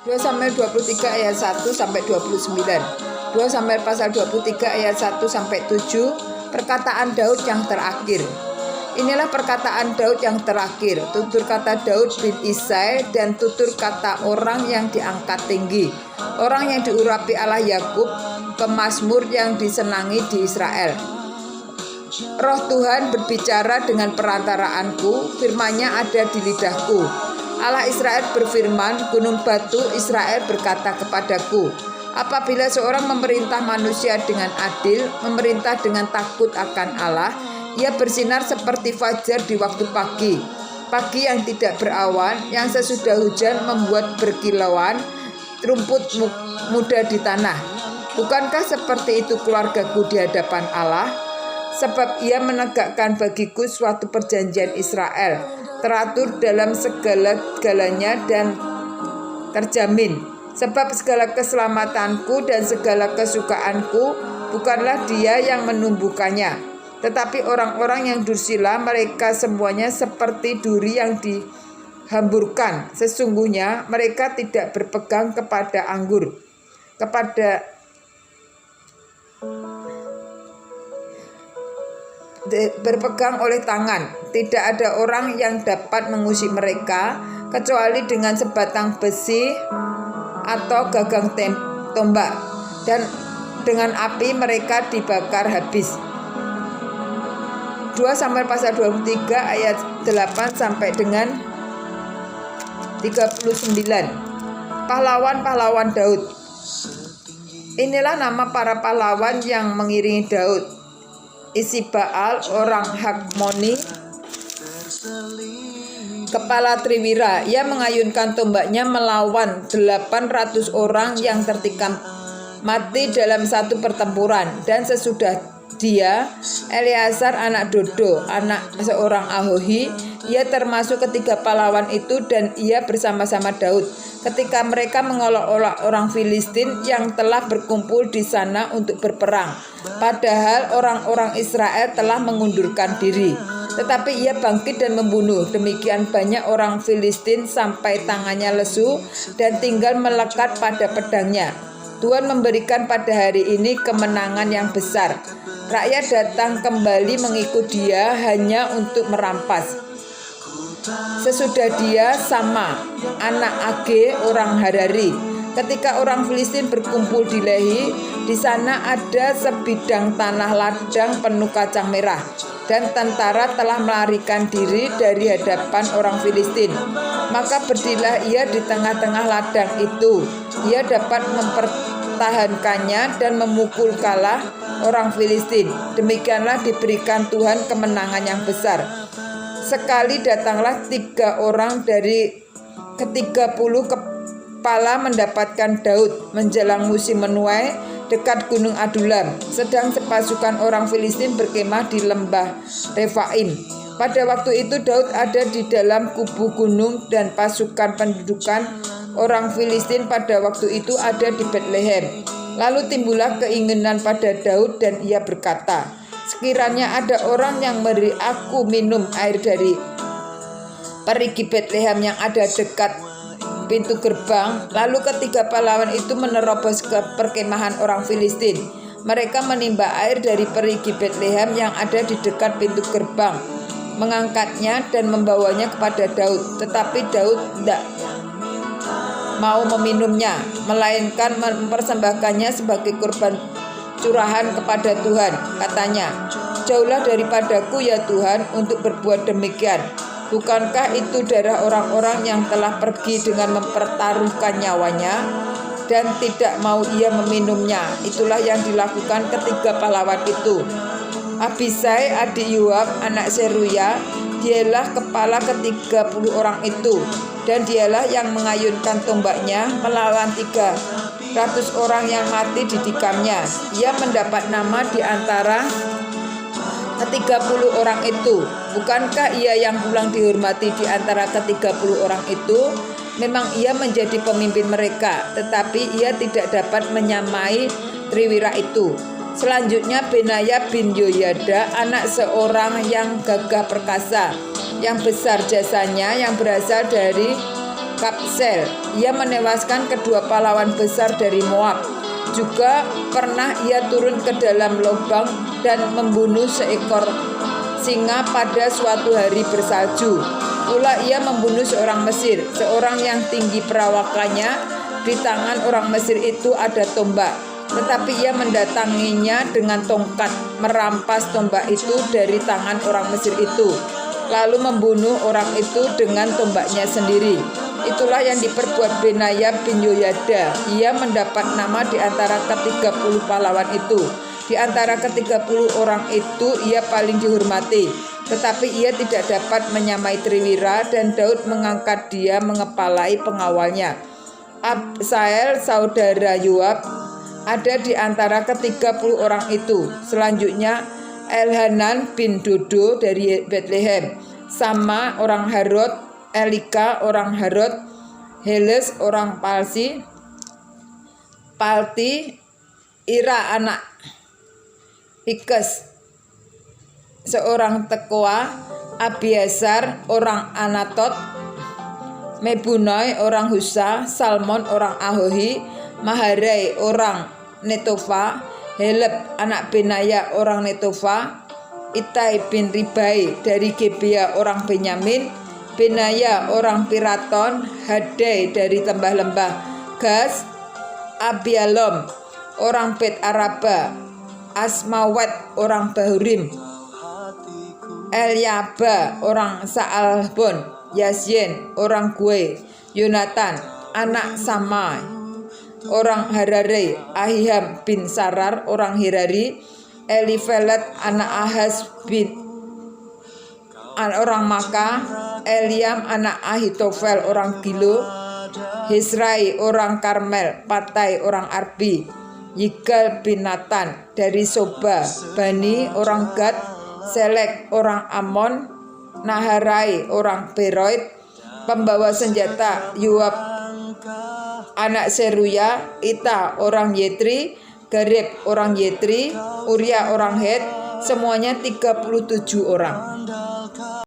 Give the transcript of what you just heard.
2 Samuel 23 ayat 1 sampai 29. 2 Samuel pasal 23 ayat 1 sampai 7. Perkataan Daud yang terakhir. Inilah perkataan Daud yang terakhir, tutur kata Daud bin Isai dan tutur kata orang yang diangkat tinggi, orang yang diurapi Allah Yakub, pemazmur yang disenangi di Israel. Roh Tuhan berbicara dengan perantaraanku, firman-Nya ada di lidahku. Allah Israel berfirman, gunung batu Israel berkata kepadaku, apabila seorang memerintah manusia dengan adil, memerintah dengan takut akan Allah, ia bersinar seperti fajar di waktu pagi, pagi yang tidak berawan, yang sesudah hujan membuat berkilauan rumput muda di tanah. Bukankah seperti itu keluargaku di hadapan Allah? Sebab ia menegakkan bagiku suatu perjanjian Israel, teratur dalam segala-galanya dan terjamin. Sebab segala keselamatanku dan segala kesukaanku bukanlah dia yang menumbuhkannya, tetapi orang-orang yang dursila, mereka semuanya seperti duri yang dihamburkan. Sesungguhnya mereka tidak berpegang kepada anggur, berpegang oleh tangan. Tidak ada orang yang dapat mengusik mereka kecuali dengan sebatang besi atau gagang tombak, dan dengan api mereka dibakar habis. 2 Samuel pasal 23 ayat 8 sampai dengan 39. Pahlawan-pahlawan Daud. Inilah nama para pahlawan yang mengiringi Daud. Isibaal orang Hakmoni, kepala Triwira. Ia mengayunkan tombaknya melawan 800 orang yang tertikam mati dalam satu pertempuran. Dan sesudah dia, Eleazar anak Dodo, anak seorang Ahohi, ia termasuk ketiga pahlawan itu, dan ia bersama-sama Daud ketika mereka mengolok-olok orang Filistin yang telah berkumpul di sana untuk berperang. Padahal orang-orang Israel telah mengundurkan diri. Tetapi ia bangkit dan membunuh demikian banyak orang Filistin sampai tangannya lesu dan tinggal melekat pada pedangnya. Tuhan memberikan pada hari ini kemenangan yang besar. Rakyat datang kembali mengikut dia hanya untuk merampas. Sesudah dia, Sama, anak Age, orang Harari. Ketika orang Filistin berkumpul di Lehi, di sana ada sebidang tanah ladang penuh kacang merah, dan tentara telah melarikan diri dari hadapan orang Filistin. Maka berdirilah ia di tengah-tengah ladang itu. Ia dapat mempertahankannya dan memukul kalah orang Filistin. Demikianlah diberikan Tuhan kemenangan yang besar. Sekali datanglah 3 orang dari ke-30 kepala mendapatkan Daud menjelang musim menuai dekat gunung Adulam, sedang sepasukan orang Filistin berkemah di lembah Refaim. Pada waktu itu Daud ada di dalam kubu gunung, dan pasukan pendudukan orang Filistin pada waktu itu ada di Betlehem. Lalu timbullah keinginan pada Daud, dan ia berkata, sekiranya ada orang yang memberi aku minum air dari perigi Betlehem yang ada dekat pintu gerbang. Lalu ketiga pahlawan itu menerobos ke perkemahan orang Filistin. Mereka menimba air dari perigi Betlehem yang ada di dekat pintu gerbang, mengangkatnya dan membawanya kepada Daud. Tetapi Daud tidak mau meminumnya, melainkan mempersembahkannya sebagai kurban curahan kepada Tuhan. Katanya, jauhlah daripadaku ya Tuhan untuk berbuat demikian. Bukankah itu darah orang-orang yang telah pergi dengan mempertaruhkan nyawanya? Dan tidak mau ia meminumnya. Itulah yang dilakukan ketiga pahlawan itu. Abisai adik Yoab anak Seruya, dialah kepala ke-30 orang itu, dan dialah yang mengayunkan tombaknya melawan 300 orang yang mati di dikamnya. Ia mendapat nama di antara ke-30 orang itu. Bukankah ia yang pulang dihormati di antara ke-30 orang itu? Memang ia menjadi pemimpin mereka, tetapi ia tidak dapat menyamai Triwira itu. Selanjutnya Benaya bin Yoyada, anak seorang yang gagah perkasa, yang besar jasanya, yang berasal dari Kapsel. Ia menewaskan kedua pahlawan besar dari Moab. Juga pernah ia turun ke dalam lubang dan membunuh seekor singa pada suatu hari bersalju. Pula ia membunuh seorang Mesir, seorang yang tinggi perawakannya. Di tangan orang Mesir itu ada tombak, tetapi ia mendatanginya dengan tongkat, merampas tombak itu dari tangan orang Mesir itu, lalu membunuh orang itu dengan tombaknya sendiri. Itulah yang diperbuat Benaya bin Yoyada. Ia mendapat nama di antara ke-30 pahlawan itu. Di antara ke-30 orang itu ia paling dihormati, tetapi ia tidak dapat menyamai Triwira, dan Daud mengangkat dia mengepalai pengawalnya. Absael saudara Yoab ada di antara ke-30 orang itu. Selanjutnya Elhanan bin Dodo dari Bethlehem, Sama orang Harod, Elika orang Harod, Heles orang Palti, Ira anak Ikes seorang Tekoa, Abiasar orang Anatot, Mebunai orang Husa, Salmon orang Ahohi, Maharai orang Netofa, Heleb anak Benaya orang Netofa, Itai bin Ribai dari Gebea orang Benyamin, Benaya orang Piraton, Hadai dari lembah-lembah Gas, Abialom orang Bet Araba, Asmawet orang Bahurim, Eliaba orang Saalbon, Yasyen orang Gue, Yonatan anak Samai orang Harare, Ahiham bin Sarar orang Hirari, Elifelet anak Ahaz bin orang Maka, Eliam anak Ahitofel orang Gilo, Hisrai orang Karmel, Patai orang Arbi, Yigal bin Natan dari Soba, Bani orang Gad, Selek orang Amon, Naharai orang Beroit, pembawa senjata Yoab anak Seruya, Ita orang Yetri, Gareb orang Yetri, Uria orang Het, semuanya 37 orang.